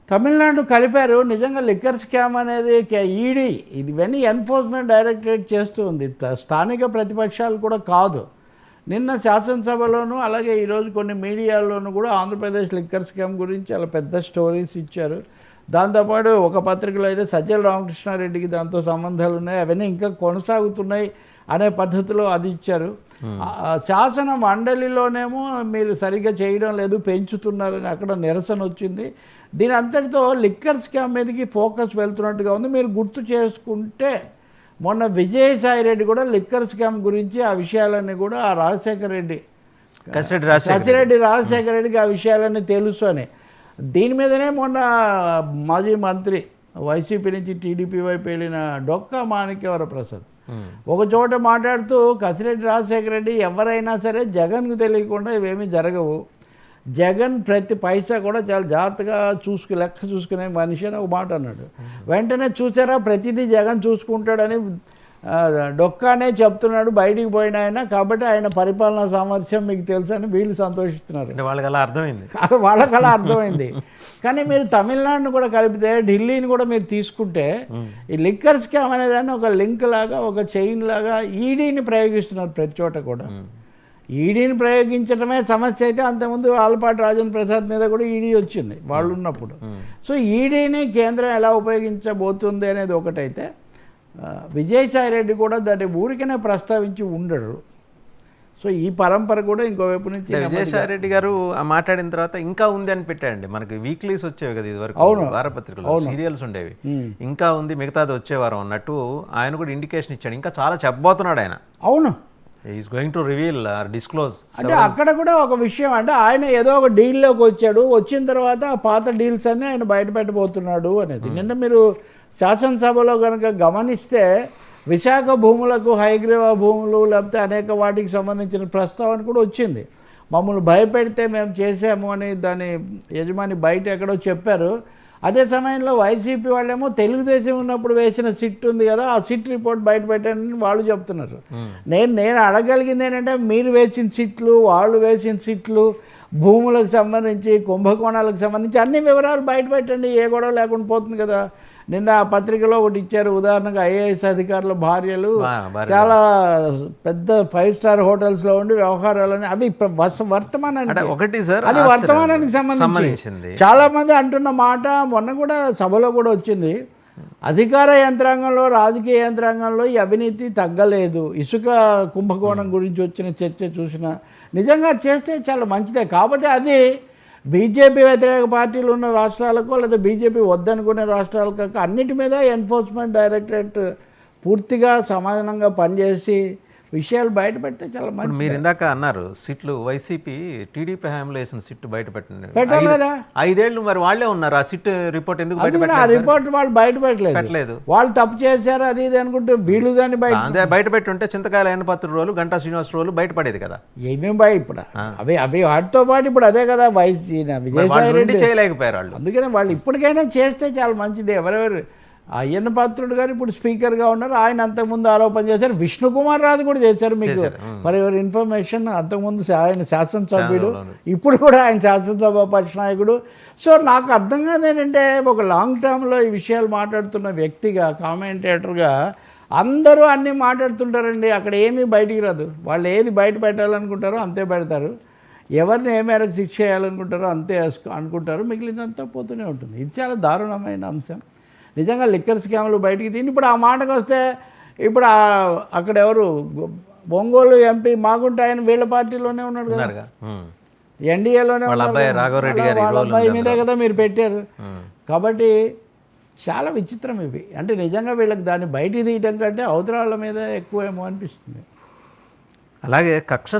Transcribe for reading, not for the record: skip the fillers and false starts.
తమిళనాడు కలిపారు. నిజంగా liquor scam అనేది ఈడీ ఇవన్నీ ఎన్ఫోర్స్మెంట్ డైరెక్టరేట్ చేస్తూ ఉంది, స్థానిక ప్రతిపక్షాలు కూడా కాదు. నిన్న శాసనసభలోనూ అలాగే ఈరోజు కొన్ని మీడియాల్లోనూ కూడా ఆంధ్రప్రదేశ్ లిక్కర్ స్కామ్ గురించి చాలా పెద్ద స్టోరీస్ ఇచ్చారు. దాంతోపాటు ఒక పత్రికలో అయితే సజ్జల రామకృష్ణారెడ్డికి దాంతో సంబంధాలు ఉన్నాయి, అవన్నీ ఇంకా కొనసాగుతున్నాయి అనే పద్ధతిలో అది ఇచ్చారు. శాసన మండలిలోనేమో మీరు సరిగ్గా చేయడం లేదు, పెంచుతున్నారని అక్కడ నిరసన వచ్చింది. దీని అంతటితో లిక్కర్ స్కామ్ మీదకి ఫోకస్ వెళ్తున్నట్టుగా ఉంది. మీరు గుర్తు చేసుకుంటే మొన్న విజయసాయిరెడ్డి కూడా లిక్కర్ స్కామ్ గురించి ఆ విషయాలన్నీ కూడా ఆ కసిరెడ్డి రాజశేఖర రెడ్డికి ఆ విషయాలన్నీ తెలుసు అని, దీని మీదనే మొన్న మాజీ మంత్రి వైసీపీ నుంచి టీడీపీ వైపు వెళ్ళిన డొక్కా మాణిక్యవర ప్రసాద్ ఒక చోట మాట్లాడుతూ కసిరెడ్డి రాజశేఖర రెడ్డి ఎవరైనా సరే జగన్కు తెలియకుండా ఇవేమీ జరగవు, జగన్ ప్రతి పైసా కూడా చాలా జాగ్రత్తగా లెక్క చూసుకునే మనిషి అని ఒక మాట అన్నాడు. వెంటనే చూసారా ప్రతిదీ జగన్ చూసుకుంటాడని డొక్కానే చెప్తున్నాడు బయటికి పోయిన ఆయన, కాబట్టి ఆయన పరిపాలనా సామర్థ్యం మీకు తెలుసు అని వీళ్ళు సంతోషిస్తున్నారు. వాళ్ళకి అలా అర్థమైంది, వాళ్ళకి అలా అర్థమైంది. కానీ మీరు తమిళనాడును కూడా కలిపితే, ఢిల్లీని కూడా మీరు తీసుకుంటే ఈ లిక్కర్ స్కామ్ అనేదాన్ని ఒక లింక్ లాగా, ఒక చైన్ లాగా ఈడీని ప్రయోగిస్తున్నారు ప్రతి చోట కూడా. ఈడీని ప్రయోగించడమే సమస్య అయితే అంతకుముందు ఆలపాటి రాజేంద్ర ప్రసాద్ మీద కూడా ఈడీ వచ్చింది వాళ్ళు ఉన్నప్పుడు. సో ఈడీని కేంద్రం ఎలా ఉపయోగించబోతుంది అనేది ఒకటైతే, విజయసాయిరెడ్డి కూడా దాన్ని ఊరికనే ప్రస్తావించి ఉండడు. సో ఈ పరంపర కూడా ఇంకోవైపు నుంచి విజయసాయిరెడ్డి గారు మాట్లాడిన తర్వాత ఇంకా ఉంది అని పెట్టాడండి. మనకి వీక్లీస్ వచ్చేవి కదా ఇది వరకు, వారపత్రికలు సీరియల్స్ ఉండేవి, ఇంకా ఉంది మిగతాది వచ్చేవారం అన్నట్టు ఆయన కూడా ఇండికేషన్ ఇచ్చాడు, ఇంకా చాలా చెప్పబోతున్నాడు ఆయన. అవును, is going to reveal or disclose. అంటే అక్కడ కూడా ఒక విషయం, అంటే ఆయన ఏదో ఒక డీల్లోకి వచ్చాడు, వచ్చిన తర్వాత ఆ పాత డీల్స్ అన్నీ ఆయన బయట పెట్టబోతున్నాడు అనేది. నిన్న మీరు శాసనసభలో కనుక గమనిస్తే విశాఖ భూములకు హైగ్రీవా భూములు లేకపోతే అనేక వాటికి సంబంధించిన ప్రస్తావన కూడా వచ్చింది. మమ్మల్ని భయపెడితే మేము చేసాము అని దాని యజమాని బయట ఎక్కడో చెప్పారు. అదే సమయంలో వైసీపీ వాళ్ళేమో తెలుగుదేశం ఉన్నప్పుడు వేసిన సిట్ ఉంది కదా, ఆ సిట్ రిపోర్ట్ బయట పెట్టారని వాళ్ళు చెప్తున్నారు. నేను అడగలిగింది ఏంటంటే, మీరు వేసిన సిట్లు, వాళ్ళు వేసిన సిట్లు, భూములకు సంబంధించి, కుంభకోణాలకు సంబంధించి అన్ని వివరాలు బయట పెట్టండి, ఏ గొడవ లేకుండా పోతుంది కదా. నిన్న ఆ పత్రికలో ఒకటి ఇచ్చారు, ఉదాహరణకు ఐఏఎస్ అధికారుల భార్యలు చాలా పెద్ద 5 స్టార్ హోటల్స్లో ఉండి వ్యవహారాలని, అవి వర్తమానానికి, అది వర్తమానానికి సంబంధించింది. చాలా మంది అంటున్న మాట మొన్న కూడా సభలో కూడా వచ్చింది, అధికార యంత్రాంగంలో, రాజకీయ యంత్రాంగంలో ఈ అవినీతి తగ్గలేదు. ఇసుక కుంభకోణం గురించి వచ్చిన చర్చ చూసినా నిజంగా చేస్తే చాలా మంచిదే. కాకపోతే అది బీజేపీ వ్యతిరేక పార్టీలు ఉన్న రాష్ట్రాలకు లేదా బీజేపీ వద్దనుకునే రాష్ట్రాలకు అన్నిటి మీద ఎన్ఫోర్స్మెంట్ డైరెక్టరేట్ పూర్తిగా సమాధానంగా పనిచేసి విషయాలు బయట పెడితే చాలా మంచి. మీరు ఇందాక అన్నారు సిట్లు, వైసీపీ టీడీపీ హయాంలో వేసిన సిట్ బయట పెట్టాలి కదా, 5 ఏళ్ళు మరి వాళ్ళే ఉన్నారు. ఆ సిట్ రిపోర్ట్ ఎందుకు ఆ రిపోర్ట్ వాళ్ళు బయట పెట్టలేదు, వాళ్ళు తప్పు చేశారు అది ఇది అనుకుంటే వీళ్ళు దాన్ని బయట పెట్టుంటే చింతకాయల అయినపత్రి రోలు, గంటా శ్రీనివాస్ రోలు బయటపడేది కదా. ఏమేమి ఇప్పుడు అవి వాటితో పాటు ఇప్పుడు అదే కదా విజయసాయి రెడ్డి చేయలేకపోయారు వాళ్ళు. అందుకనే వాళ్ళు ఇప్పటికైనా చేస్తే చాలా మంచిది. ఎవరెవరు అయ్యన్న పాత్రుడు గారు ఇప్పుడు స్పీకర్గా ఉన్నారు, ఆయన అంతకుముందు ఆరోపణ చేశారు. విష్ణుకుమార్ రాజు కూడా చేశారు, మీకు మరి ఎవరి ఇన్ఫర్మేషన్. అంతకుముందు ఆయన శాసనసభ్యుడు, ఇప్పుడు కూడా ఆయన శాసనసభ పక్ష నాయకుడు. సో నాకు అర్థం కాదు ఏంటంటే, ఒక లాంగ్ టర్మ్లో ఈ విషయాలు మాట్లాడుతున్న వ్యక్తిగా, కామెంటేటర్గా అందరూ అన్నీ మాట్లాడుతుంటారండి. అక్కడ ఏమీ బయటికి రాదు. వాళ్ళు ఏది బయట పెట్టాలనుకుంటారో అంతే పెడతారు, ఎవరిని ఏ మేరకు శిక్ష చేయాలనుకుంటారో అంతే అనుకుంటారు, మిగిలినంతా పోతూనే ఉంటుంది. ఇది చాలా దారుణమైన అంశం నిజంగా. లిక్కర్ స్కామ్లు బయటికి తీయండి. ఇప్పుడు ఆ మాటకు వస్తే, ఇప్పుడు అక్కడ ఎవరు ఒంగోలు ఎంపీ మాగుంట, ఆయన వీళ్ళ పార్టీలోనే ఉన్నాడు కదా, ఎన్డీఏలోనే ఉన్నాడు, వాళ్ళ అబ్బాయి మీదే కదా మీరు పెట్టారు. కాబట్టి చాలా విచిత్రం ఇవి. అంటే నిజంగా వీళ్ళకి దాన్ని బయటికి తీయడం కంటే అవతరాల మీద ఎక్కువేమో అనిపిస్తుంది. అలాగే కక్ష